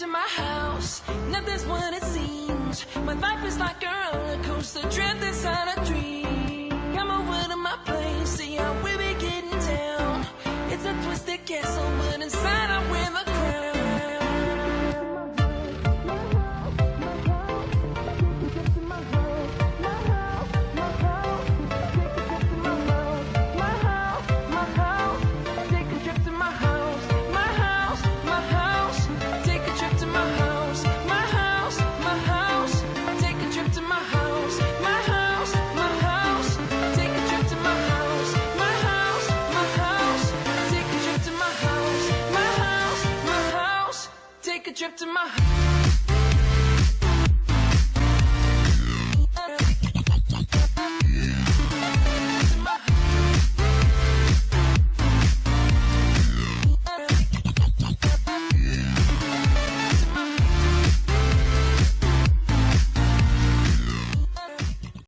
to my house. Nothing's what it seems. My life is like a roller coaster, trapped inside a dream. Come over to my place, see how we be getting down. It's a twisted castle, but inside I'm with a crown. Take a trip to my house.